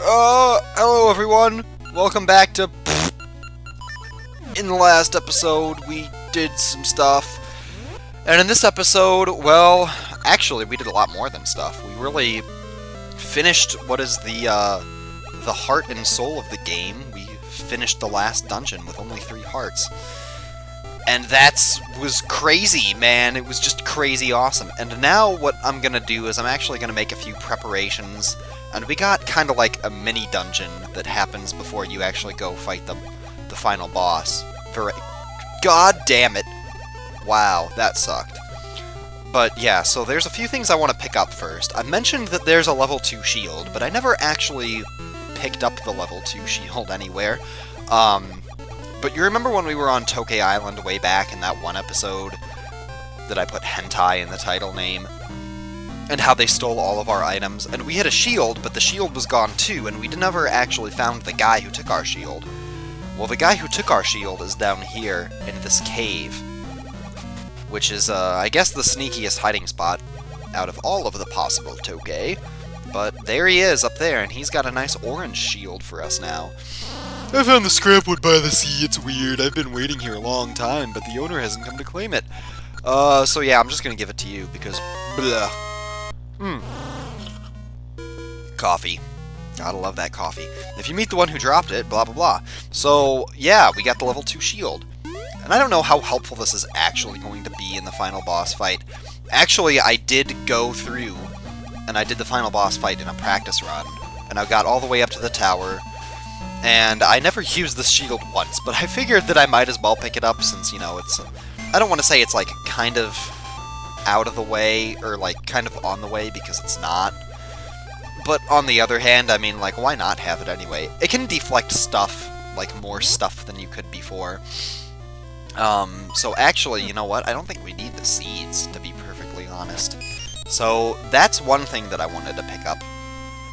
Hello everyone! Welcome back to... In the last episode, we did some stuff. And in this episode, well, actually, we did a lot more than stuff. We really finished what is the heart and soul of the game. We finished the last dungeon with only 3 hearts. And was crazy, man. It was just crazy awesome. And now what I'm gonna do is I'm actually gonna make a few preparations. And we got kind of like a mini dungeon that happens before you actually go fight the final boss. God damn it. Wow, that sucked. But yeah, so there's a few things I want to pick up first. I mentioned that there's a level 2 shield, but I never actually picked up the level 2 shield anywhere. But you remember when we were on Tokay Island way back in that one episode that I put hentai in the title name? And how they stole all of our items, and we had a shield, but the shield was gone too, and we never actually found the guy who took our shield. Well, the guy who took our shield is down here, in this cave, which is, I guess the sneakiest hiding spot out of all of the possible Tokay. But there he is, up there, and he's got a nice orange shield for us now. I found the scrap wood by the sea, it's weird, I've been waiting here a long time, but the owner hasn't come to claim it. So yeah, I'm just gonna give it to you, because, blah. Coffee. Gotta love that coffee. If you meet the one who dropped it, blah blah blah. So, yeah, we got the level 2 shield. And I don't know how helpful this is actually going to be in the final boss fight. Actually, I did go through, and I did the final boss fight in a practice run. And I got all the way up to the tower, and I never used this shield once, but I figured that I might as well pick it up since, you know, it's... I don't want to say it's, like, kind of out of the way, or like kind of on the way, because it's not. But on the other hand, I mean, like, why not have it anyway? It can deflect stuff, like more stuff than you could before. So actually, you know what? I don't think we need the seeds, to be perfectly honest. So that's one thing that I wanted to pick up.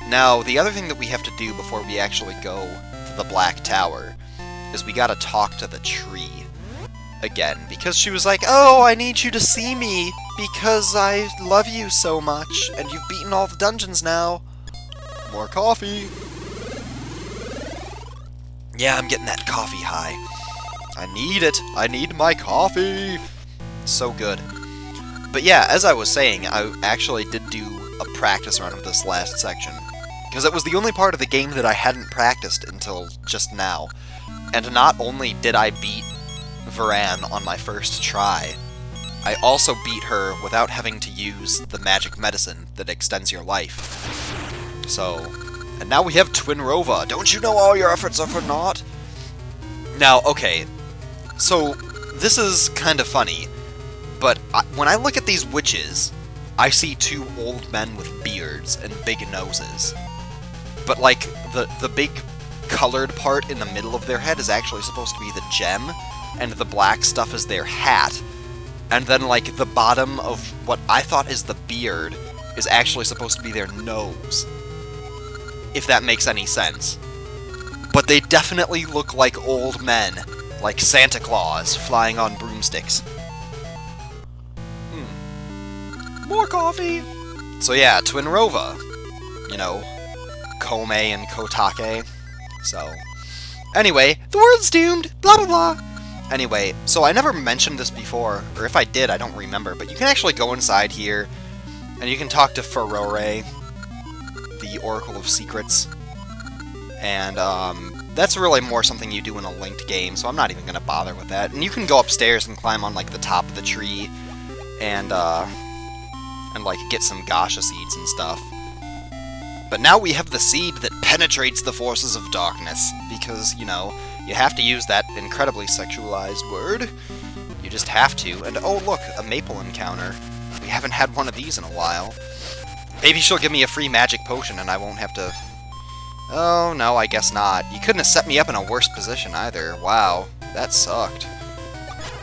Now, the other thing that we have to do before we actually go to the Black Tower is we gotta talk to the tree. Again, because she was like, oh, I need you to see me, because I love you so much, and you've beaten all the dungeons now. More coffee. Yeah, I'm getting that coffee high. I need it. I need my coffee. So good. But yeah, as I was saying, I actually did do a practice run of this last section, because it was the only part of the game that I hadn't practiced until just now. And not only did I beat Veran on my first try, I also beat her without having to use the magic medicine that extends your life. So, and now we have Twin Rova. Don't you know all your efforts are for naught? Now, okay, so this is kind of funny, but when I look at these witches, I see 2 old men with beards and big noses. But like, the big colored part in the middle of their head is actually supposed to be the gem, and the black stuff is their hat. And then, like, the bottom of what I thought is the beard is actually supposed to be their nose. If that makes any sense. But they definitely look like old men. Like Santa Claus flying on broomsticks. More coffee! So yeah, Twin Rova. You know, Kome and Kotake. So, anyway, the world's doomed! Blah blah blah! Anyway, so I never mentioned this before, or if I did, I don't remember, but you can actually go inside here, and you can talk to Furore, the Oracle of Secrets, and that's really more something you do in a linked game, so I'm not even going to bother with that. And you can go upstairs and climb on, like, the top of the tree, and like, get some Gasha seeds and stuff. But now we have the seed that penetrates the forces of darkness, because, you know, you have to use that incredibly sexualized word. You just have to. And oh look, a maple encounter. We haven't had one of these in a while. Maybe she'll give me a free magic potion and I won't have to... Oh, no, I guess not. You couldn't have set me up in a worse position either. Wow, that sucked.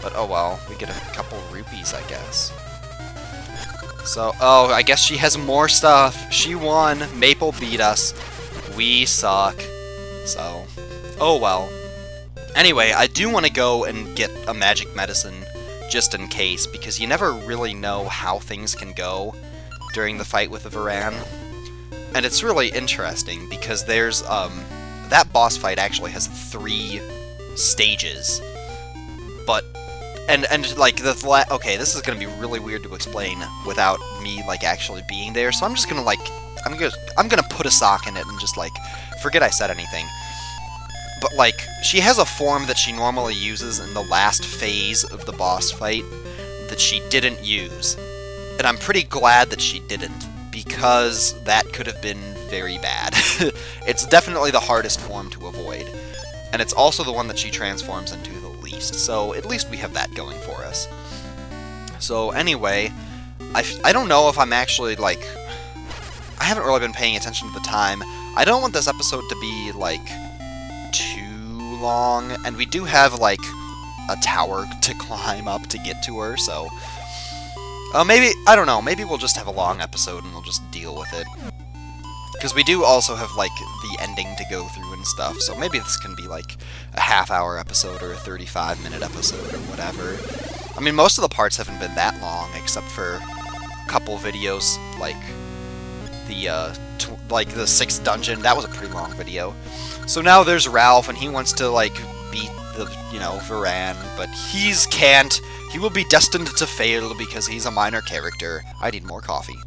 But oh well, we get a couple rupees, I guess. So, oh, I guess she has more stuff. She won. Maple beat us. We suck. So, oh well. Anyway, I do want to go and get a magic medicine, just in case, because you never really know how things can go during the fight with the Veran. And it's really interesting because there's, that boss fight actually has 3 stages. But, and like, okay, this is gonna be really weird to explain without me, like, actually being there, so I'm just gonna, like, I'm gonna put a sock in it and just, like, forget I said anything. But, like, she has a form that she normally uses in the last phase of the boss fight that she didn't use. And I'm pretty glad that she didn't, because that could have been very bad. It's definitely the hardest form to avoid. And it's also the one that she transforms into the least, so at least we have that going for us. So anyway, I don't know if I'm actually, like... I haven't really been paying attention to the time. I don't want this episode to be, like, too long, and we do have, like, a tower to climb up to get to her, so... maybe, I don't know, maybe we'll just have a long episode and we'll just deal with it. Because we do also have, like, the ending to go through and stuff, so maybe this can be, like, a half-hour episode or a 35-minute episode or whatever. I mean, most of the parts haven't been that long, except for a couple videos, like the 6th dungeon. That was a pretty long video. So now there's Ralph, and he wants to, like, beat the, you know, Veran, but he's can't. He will be destined to fail because he's a minor character. I need more coffee.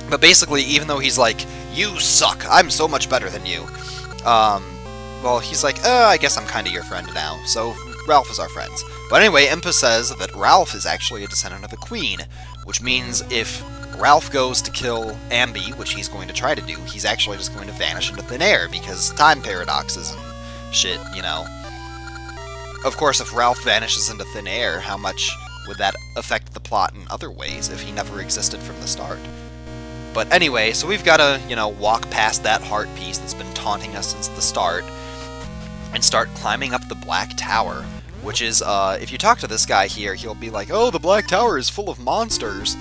But basically, even though he's like, you suck, I'm so much better than you, well, he's like, I guess I'm kind of your friend now, so Ralph is our friends. But anyway, Impa says that Ralph is actually a descendant of the Queen, which means if Ralph goes to kill Ambi, which he's going to try to do, he's actually just going to vanish into thin air, because time paradoxes and shit, you know. Of course, if Ralph vanishes into thin air, how much would that affect the plot in other ways if he never existed from the start? But anyway, so we've got to, you know, walk past that heart piece that's been taunting us since the start, and start climbing up the Black Tower, which is, if you talk to this guy here, he'll be like, oh, the Black Tower is full of monsters.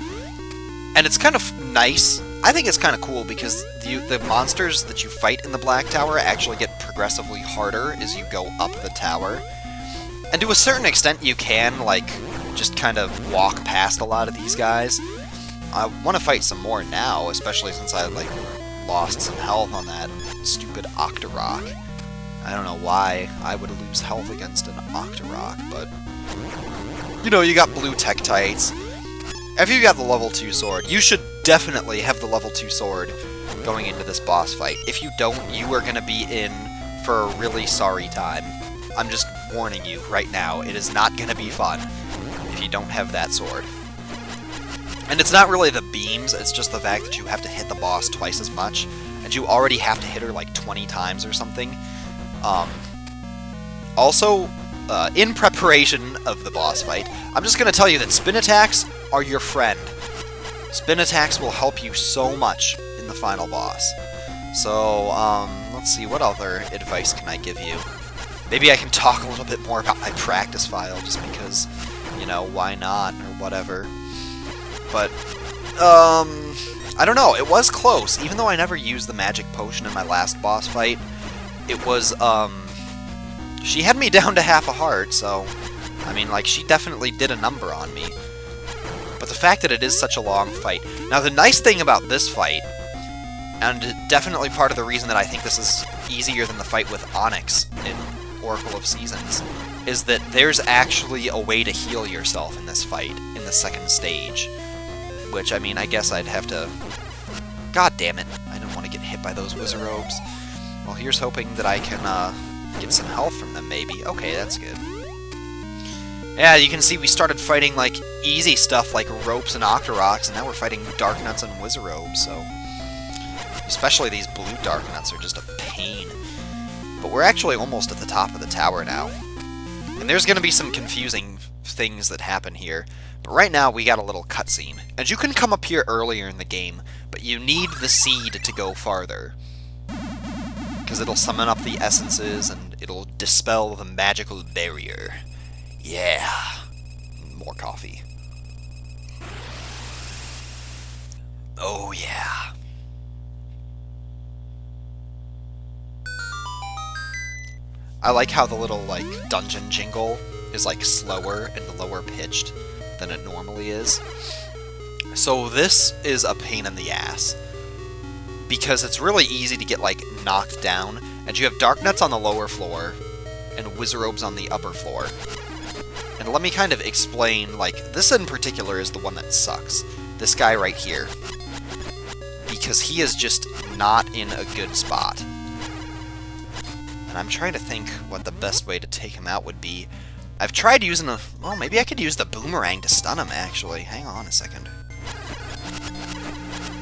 And it's kind of nice. I think it's kind of cool because the monsters that you fight in the Black Tower actually get progressively harder as you go up the tower. And to a certain extent, you can, like, just kind of walk past a lot of these guys. I want to fight some more now, especially since I, like, lost some health on that stupid Octorok. I don't know why I would lose health against an Octorok, but... You know, you got blue Tektites. If you got the level 2 sword, you should definitely have the level 2 sword going into this boss fight. If you don't, you are going to be in for a really sorry time. I'm just warning you right now, it is not going to be fun if you don't have that sword. And it's not really the beams, it's just the fact that you have to hit the boss twice as much, and you already have to hit her like 20 times or something. Also, in preparation of the boss fight, I'm just going to tell you that spin attacks are your friend. Spin attacks will help you so much in the final boss. So, let's see, what other advice can I give you? Maybe I can talk a little bit more about my practice file, just because, you know, why not, or whatever. But, I don't know, it was close. Even though I never used the magic potion in my last boss fight, it was, she had me down to half a heart, so, I mean, like, she definitely did a number on me. But the fact that it is such a long fight... Now, the nice thing about this fight, and definitely part of the reason that I think this is easier than the fight with Onyx in Oracle of Seasons, is that there's actually a way to heal yourself in this fight, in the second stage. Which, I mean, I guess I'd have to... God damn it, I didn't want to get hit by those Wizardrobes. Well, here's hoping that I can, get some health from them, maybe. Okay, that's good. Yeah, you can see we started fighting, like, easy stuff like ropes and Octoroks, and now we're fighting Darknuts and Wizardrobes, so... Especially these blue Darknuts are just a pain. But we're actually almost at the top of the tower now. And there's gonna be some confusing things that happen here. But right now, we got a little cutscene. And you can come up here earlier in the game, but you need the seed to go farther. Because it'll summon up the essences, and it'll dispel the magical barrier. Yeah. More coffee. Oh, yeah. I like how the little, like, dungeon jingle is, like, slower and lower pitched than it normally is. So this is a pain in the ass. because it's really easy to get, like, knocked down, and you have Dark Nuts on the lower floor, and Wizardobes on the upper floor. And let me kind of explain, like, this in particular is the one that sucks. This guy right here. Because he is just not in a good spot. And I'm trying to think what the best way to take him out would be. I've tried using a... Well, maybe I could use the boomerang to stun him, actually. Hang on a second.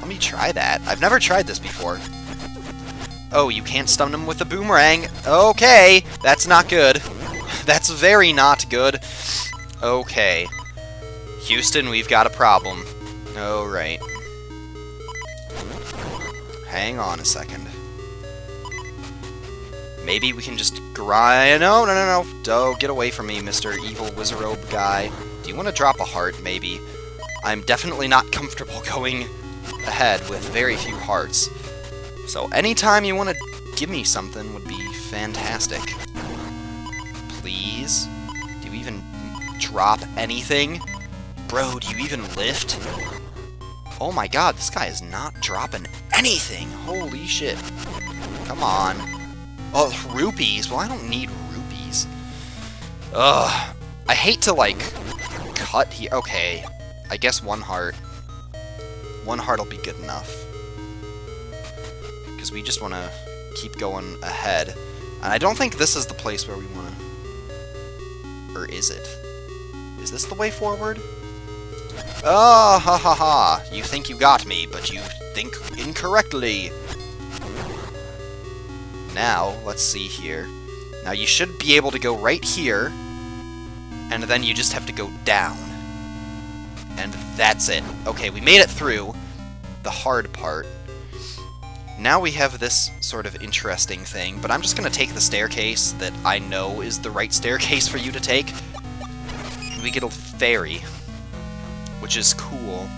Let me try that. I've never tried this before. Oh, you can't stun him with the boomerang. Okay, that's not good. That's very not good. Okay. Houston, we've got a problem. Oh, right. Hang on a second. Maybe we can just grind... No, no, no, no. Oh, get away from me, Mr. Evil Wizardobe guy. Do you want to drop a heart, maybe? I'm definitely not comfortable going ahead with very few hearts. So anytime you want to give me something would be fantastic. Please? Do you even drop anything? Bro, do you even lift? Oh my god, this guy is not dropping anything. Holy shit. Come on. Oh, rupees. Well, I don't need rupees. Ugh. I hate to, like, cut here. Okay. I guess one heart. One heart will be good enough. Because we just want to keep going ahead. And I don't think this is the place where we want to... Or is it? Is this the way forward? Oh, ha ha ha. You think you got me, but you think incorrectly. Now, let's see here. Now, you should be able to go right here, and then you just have to go down. And that's it. Okay, we made it through the hard part. Now we have this sort of interesting thing, but I'm just going to take the staircase that I know is the right staircase for you to take. And we get a fairy, which is cool.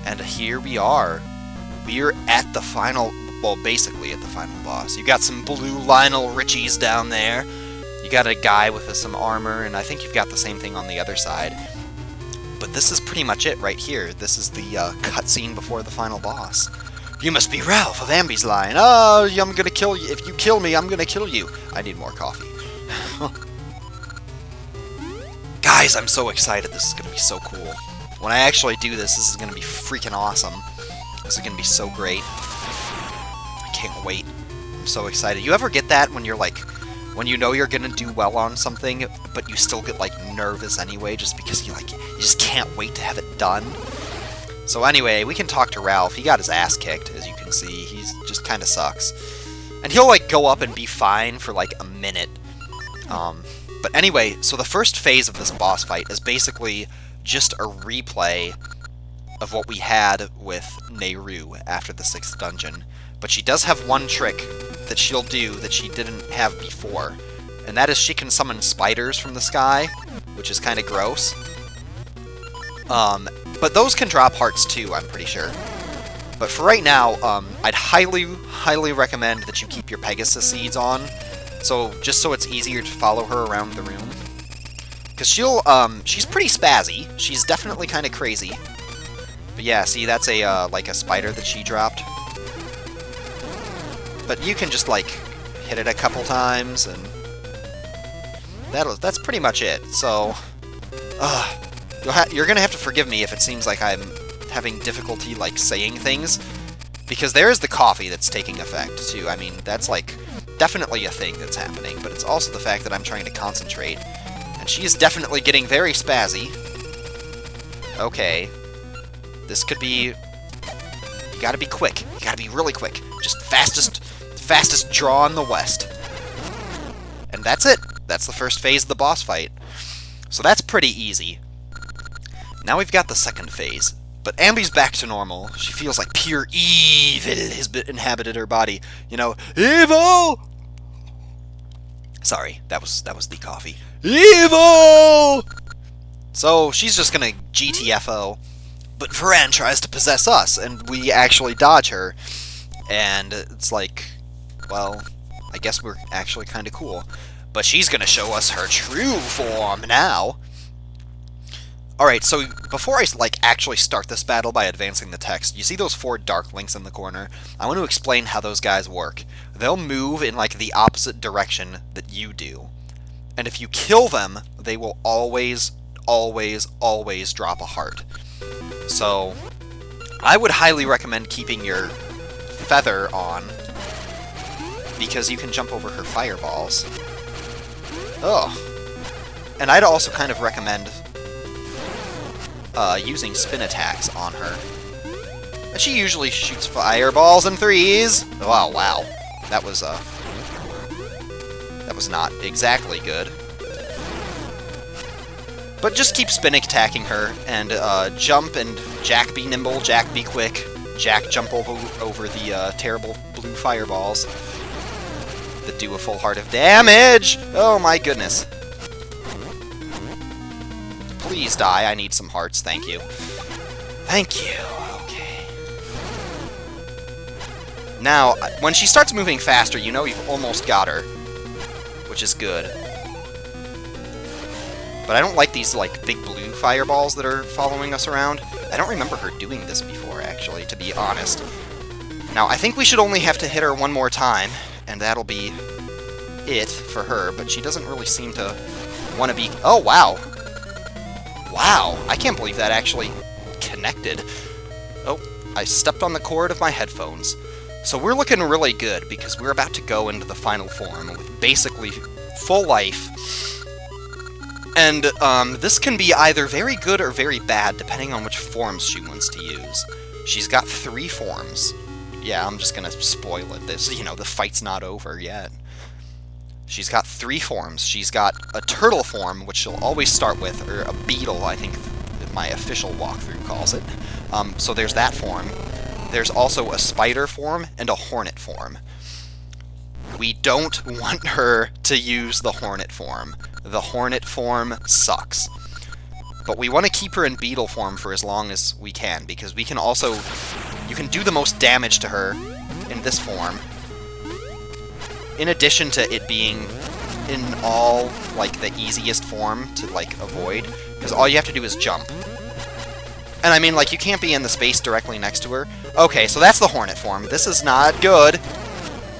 And here we are. We're at the final... Well, basically at the final boss. You got some blue Lionel Richies down there. You got a guy with some armor, and I think you've got the same thing on the other side. But this is pretty much it right here. This is the cutscene before the final boss. You must be Ralph of Amby's line. Oh, I'm gonna kill you. If you kill me, I'm gonna kill you. I need more coffee. Guys, I'm so excited. This is gonna be so cool. When I actually do this, this is gonna be freaking awesome. This is gonna be so great. Can't wait. I'm so excited. You ever get that when you're like, when you know you're gonna do well on something, but you still get like nervous anyway, just because you just can't wait to have it done? So anyway, we can talk to Ralph. He got his ass kicked, as you can see. He's just kind of sucks. And he'll like go up and be fine for like a minute. But anyway, so the first phase of this boss fight is basically just a replay of what we had with Nehru after the 6th dungeon. But she does have one trick that she'll do that she didn't have before. And that is she can summon spiders from the sky, which is kind of gross. But those can drop hearts too, I'm pretty sure. But for right now, I'd highly, highly recommend that you keep your Pegasus seeds on. So, just so it's easier to follow her around the room. Because she's pretty spazzy. She's definitely kind of crazy. But yeah, see, that's a, like a spider that she dropped. But you can just, like, hit it a couple times, and that's pretty much it. So, you're gonna have to forgive me if it seems like I'm having difficulty, like, saying things, because there is the coffee that's taking effect, too. I mean, that's, like, definitely a thing that's happening, but it's also the fact that I'm trying to concentrate, and she is definitely getting very spazzy. Okay. This could be... You gotta be quick. You gotta be really quick. Just fastest draw in the West. And that's it. That's the first phase of the boss fight. So that's pretty easy. Now we've got the second phase. But Amby's back to normal. She feels like pure evil has inhabited her body. You know, evil! Sorry, that was the coffee. Evil! So she's just gonna GTFO. But Veran tries to possess us, and we actually dodge her. And it's like, well, I guess we're actually kind of cool. But she's going to show us her true form now. Alright, so before I, like, actually start this battle by advancing the text, you see those 4 Dark Links in the corner? I want to explain how those guys work. They'll move in, like, the opposite direction that you do. And if you kill them, they will always, always, always drop a heart. So, I would highly recommend keeping your feather on, because you can jump over her fireballs. Oh. And I'd also kind of recommend using spin attacks on her. And she usually shoots fireballs in 3s. Oh, wow. That was not exactly good. But just keep spin attacking her, and jump, and Jack be nimble, Jack be quick, Jack jump over the terrible blue fireballs that do a full heart of damage! Oh my goodness. Please die, I need some hearts, thank you. Thank you, okay. Now, when she starts moving faster, you know you've almost got her, which is good. But I don't like these, like, big blue fireballs that are following us around. I don't remember her doing this before, actually, to be honest. Now, I think we should only have to hit her one more time, and that'll be it for her, but she doesn't really seem to want to be... Oh, wow! Wow! I can't believe that actually connected. Oh, I stepped on the cord of my headphones. So we're looking really good, because we're about to go into the final form with basically full life. And this can be either very good or very bad, depending on which forms she wants to use. She's got 3 forms. Yeah, I'm just gonna spoil it. This, you know, the fight's not over yet. She's got 3 forms. She's got a turtle form, which she'll always start with, or a beetle, I think my official walkthrough calls it. So there's that form. There's also a spider form and a hornet form. We don't want her to use the hornet form. The hornet form sucks. But we want to keep her in beetle form for as long as we can, because we can also... You can do the most damage to her in this form, in addition to it being in all, like, the easiest form to, like, avoid, because all you have to do is jump. And I mean, like, you can't be in the space directly next to her. Okay, so that's the hornet form. This is not good,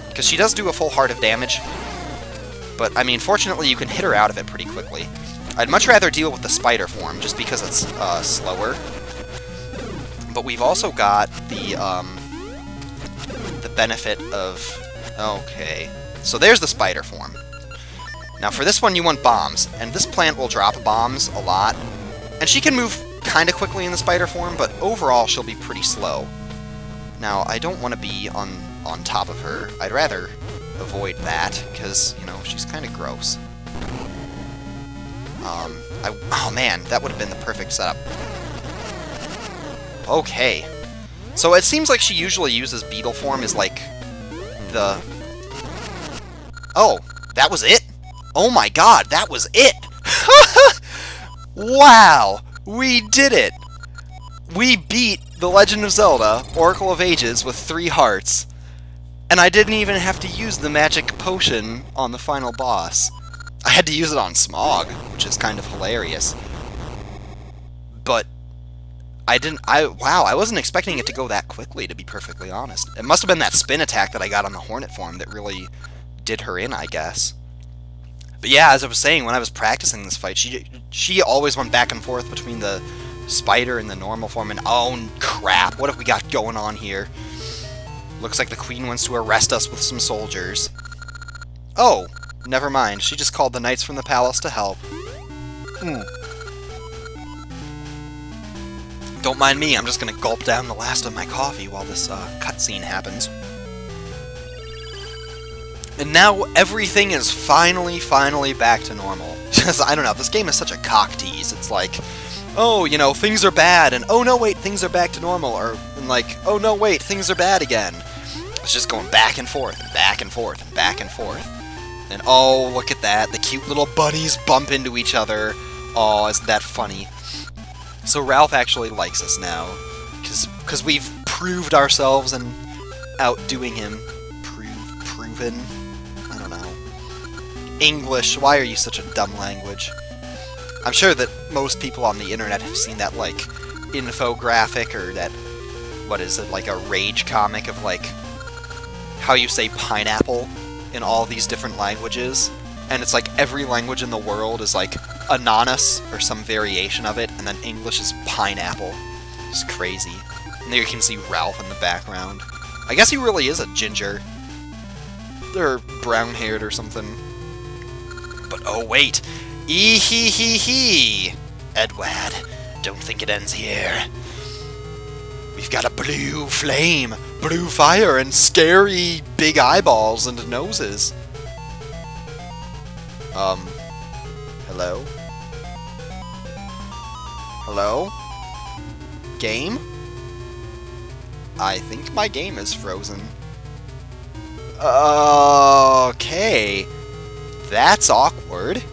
because she does do a full heart of damage. But, I mean, fortunately, you can hit her out of it pretty quickly. I'd much rather deal with the spider form, just because it's slower. But we've also got the benefit of... Okay, so there's the spider form. Now, for this one, you want bombs, and this plant will drop bombs a lot. And she can move kind of quickly in the spider form, but overall, she'll be pretty slow. Now, I don't want to be on top of her. I'd rather avoid that, because, you know, she's kind of gross. Oh man, that would have been the perfect setup. Okay. So it seems like she usually uses beetle form as, like, the... Oh, that was it? Oh my god, that was it! Wow! We did it! We beat The Legend of Zelda, Oracle of Ages, with 3 hearts. And I didn't even have to use the magic potion on the final boss. I had to use it on Smog, which is kind of hilarious. But wow, I wasn't expecting it to go that quickly, to be perfectly honest. It must have been that spin attack that I got on the Hornet form that really did her in, I guess. But yeah, as I was saying, when I was practicing this fight, she always went back and forth between the spider and the normal form, and oh crap, what have we got going on here? Looks like the queen wants to arrest us with some soldiers. Oh, never mind, she just called the knights from the palace to help. Don't mind me, I'm just gonna gulp down the last of my coffee while this cutscene happens. And now everything is finally back to normal. Just, I don't know, this game is such a cock tease. It's like, oh, you know, things are bad, and oh no, wait, things are back to normal, or, and like, oh no, wait, things are bad again. It's just going back and forth, and back and forth, and back and forth. And oh, look at that, the cute little bunnies bump into each other. Oh, isn't that funny? So Ralph actually likes us now, because we've proved ourselves and outdoing him. Proven? I don't know. English, why are you such a dumb language? I'm sure that most people on the internet have seen that, like, infographic, or that, what is it, like a rage comic of, like, how you say pineapple in all these different languages. And it's like every language in the world is like ananas, or some variation of it, and then English is pineapple. It's crazy. And there you can see Ralph in the background. I guess he really is a ginger. They're brown-haired or something. But oh wait! Ee-hee-hee-hee! Edward, don't think it ends here. We've got a blue flame, blue fire, and scary big eyeballs and noses. Hello? Hello? Game? I think my game is frozen. Okay. That's awkward.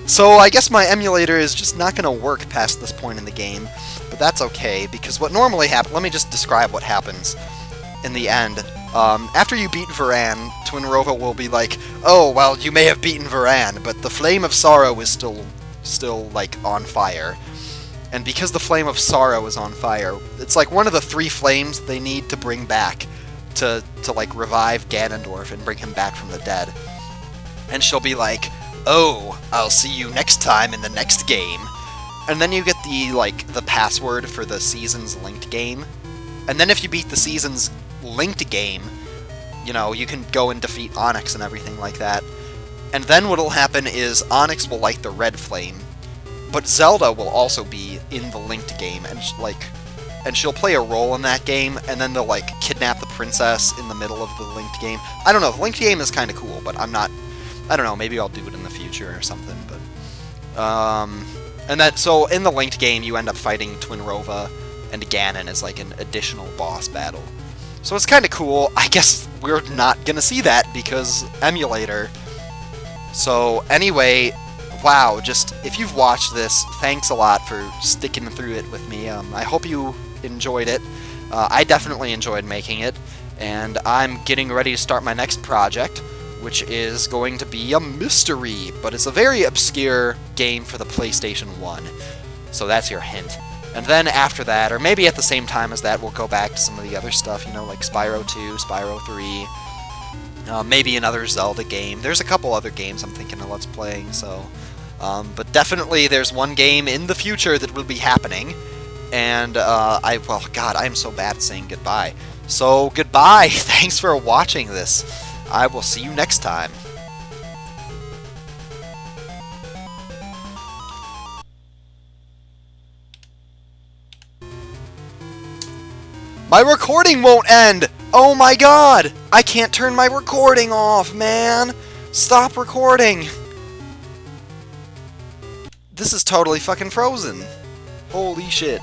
So I guess my emulator is just not going to work past this point in the game, but that's okay, because what normally happens... Let me just describe what happens in the end. After you beat Veran, Twinrova will be like, oh, well, you may have beaten Veran, but the Flame of Sorrow is still like, on fire. And because the Flame of Sorrow is on fire, it's like one of the 3 flames they need to bring back to like, revive Ganondorf and bring him back from the dead. And she'll be like, oh, I'll see you next time in the next game. And then you get the, like, the password for the Seasons Linked game. And then if you beat the Seasons Linked game, you know, you can go and defeat Onyx and everything like that. And then what'll happen is Onyx will light the red flame, but Zelda will also be in the Linked game, and she'll play a role in that game, and then they'll, like, kidnap the princess in the middle of the Linked game. I don't know, the Linked game is kind of cool, but I don't know, maybe I'll do it in the future or something, but, and that, so in the Linked game, you end up fighting Twinrova and Ganon as, like, an additional boss battle. So it's kind of cool. I guess we're not gonna see that because emulator. So anyway, wow, just, if you've watched this, thanks a lot for sticking through it with me. I hope you enjoyed it. I definitely enjoyed making it, and I'm getting ready to start my next project, which is going to be a mystery, but it's a very obscure game for the PlayStation 1. So that's your hint. And then after that, or maybe at the same time as that, we'll go back to some of the other stuff, you know, like Spyro 2, Spyro 3, maybe another Zelda game. There's a couple other games I'm thinking of Let's Playing, so... but definitely there's one game in the future that will be happening, and, well, God, I am so bad at saying goodbye. So, goodbye! Thanks for watching this. I will see you next time. My recording won't end! Oh my god! I can't turn my recording off, man! Stop recording! This is totally fucking frozen. Holy shit.